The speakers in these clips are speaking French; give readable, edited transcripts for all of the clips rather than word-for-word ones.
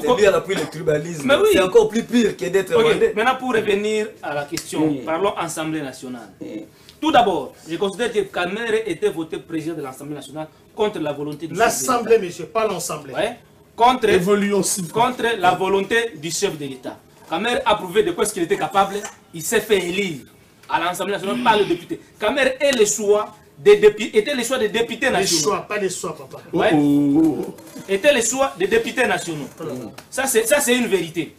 lui, elle a pris le tribalisme. Mais oui. C'est encore plus pire que d'être rwandais. Maintenant, pour revenir à la question, parlons Assemblée nationale. Tout d'abord, je considère que Kamere était voté président de l'Assemblée nationale contre la volonté du chef de l'État. L'Assemblée, monsieur, pas l'Assemblée. Ouais. Contre la volonté du chef de l'État. Kamere a prouvé de quoi est-ce qu'il était capable. Il s'est fait élire à l'Assemblée nationale par le député. Kamere est le choix des députés, était le choix des députés nationaux. Les choix, pas les choix, papa. Ouais. Était le choix des députés nationaux. Ça, c'est une vérité.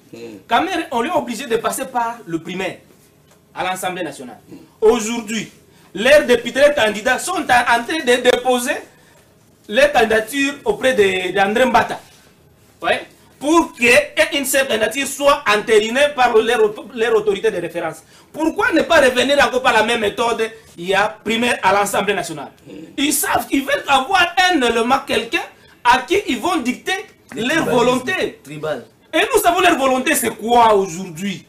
Kamere, on lui a obligé de passer par le primaire à l'Assemblée nationale. Aujourd'hui, les députés, les candidats sont en train de déposer les candidatures auprès d'André Mbata. Ouais, pour qu'une seule candidature soit entérinée par leur autorité de référence. Pourquoi ne pas revenir encore par la même méthode? Il y a primaire à l'Assemblée nationale. Ils savent qu'ils veulent avoir un élément, quelqu'un à qui ils vont dicter leur volonté. Tribal. Et nous savons leur volonté, c'est quoi aujourd'hui?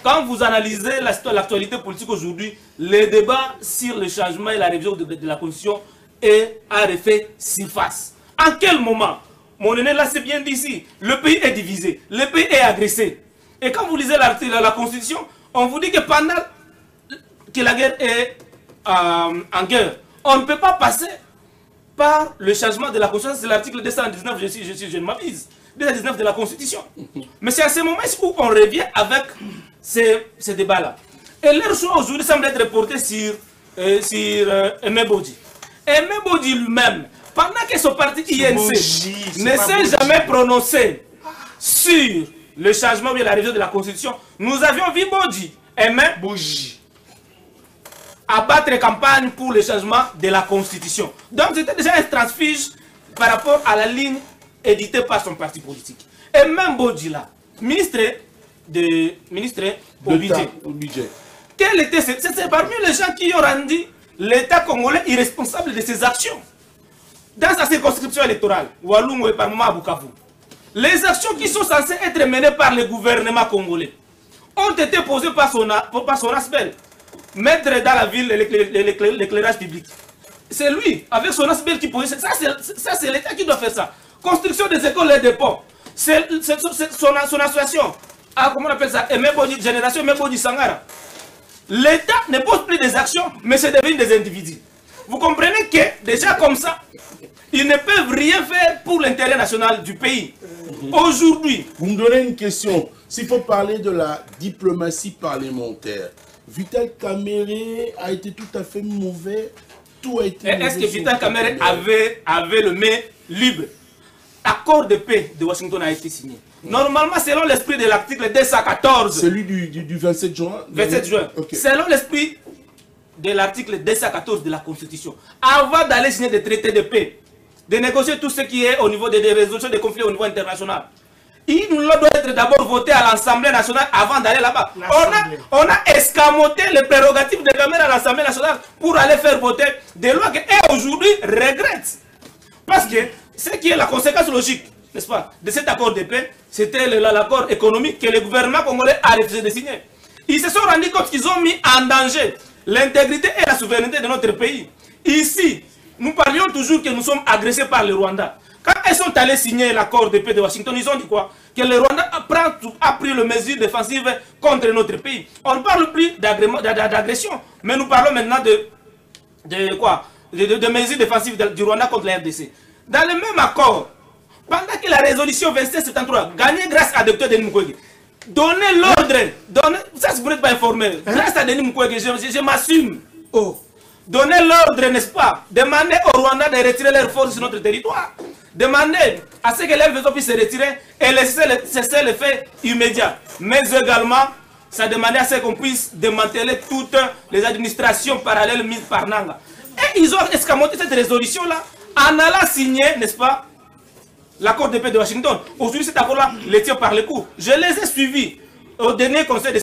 Quand vous analysez l'actualité politique aujourd'hui, le débat sur le changement et la révision de la Constitution a refait surface. En quel moment? Mon aîné là c'est bien dit ici, le pays est divisé, le pays est agressé. Et quand vous lisez la Constitution, on vous dit que pendant que la guerre est en guerre, on ne peut pas passer par le changement de la Constitution. C'est l'article 219, je ne m'abuse, 219 de la Constitution. Mais c'est à ce moment où on revient avec ces débats-là. Et leur choix aujourd'hui semble être reporté sur Aimé Bodji. Aimé Bodji lui-même, pendant que son parti INC ne s'est jamais prononcé sur le changement ou la révision de la Constitution, nous avions vu Bodji, Aimé Bodji, abattre campagne pour le changement de la Constitution. Donc c'était déjà un transfuge par rapport à la ligne éditée par son parti politique. Et même Bodji là, ministre au budget. Quel était c'est parmi les gens qui ont rendu l'État congolais irresponsable de ses actions. Dans sa circonscription électorale, Walungu et par moment à Bukavu, les actions qui sont censées être menées par le gouvernement congolais ont été posées par son aspect. Mettre dans la ville l'éclairage public. C'est lui, avec son aspect qui pose. Ça, c'est l'État qui doit faire ça. Construction des écoles et des ponts. C'est son association. Ah, comment on appelle ça? Génération Mebodi Sangara. L'État ne pose plus des actions, mais c'est devenu des individus. Vous comprenez que, déjà comme ça, ils ne peuvent rien faire pour l'intérêt national du pays. Aujourd'hui... Vous me donnez une question. S'il faut parler de la diplomatie parlementaire, Vital Kamerhe a été tout à fait mauvais. Tout a été mauvais. Est-ce que Vital Kamerhe avait le main libre? L'accord de paix de Washington a été signé. Normalement, selon l'esprit de l'article 214... Celui du 27 juin 27 juin. Okay. Selon l'esprit de l'article 214 de la Constitution, avant d'aller signer des traités de paix, de négocier tout ce qui est au niveau des résolutions des conflits au niveau international, il doit être d'abord voté à l'Assemblée nationale avant d'aller là-bas. On a escamoté les prérogatives de Kamere à l'Assemblée nationale pour aller faire voter des lois qu'elle aujourd'hui regrette. Parce que ce qui est la conséquence logique, n'est-ce pas, de cet accord de paix, c'était l'accord économique que le gouvernement congolais a refusé de signer. Ils se sont rendus compte qu'ils ont mis en danger l'intégrité et la souveraineté de notre pays. Ici, nous parlions toujours que nous sommes agressés par le Rwanda. Quand ils sont allés signer l'accord de paix de Washington, ils ont dit quoi? Que le Rwanda a pris les mesures défensives contre notre pays. On ne parle plus d'agression, mais nous parlons maintenant de mesures défensives du Rwanda contre la RDC. Dans le même accord, pendant que la résolution 2773, gagnée grâce à Dr Denis Mukwege, donnez l'ordre, ça vous n'êtes pas informé, grâce à Denis Mukwege, je m'assume. Oh. Donnez l'ordre, n'est-ce pas? Demandez au Rwanda de retirer leurs forces sur notre territoire. Demandez à ce que les vaisseaux puissent se retirer et laisser cesser les faits immédiats. Mais également, ça demandait à ce qu'on puisse démanteler toutes les administrations parallèles mises par Nanga. Et ils ont escamoté cette résolution-là en allant signer, n'est-ce pas, l'accord de paix de Washington. Aujourd'hui, cet accord-là les tient par les coups. Je les ai suivis au dernier conseil de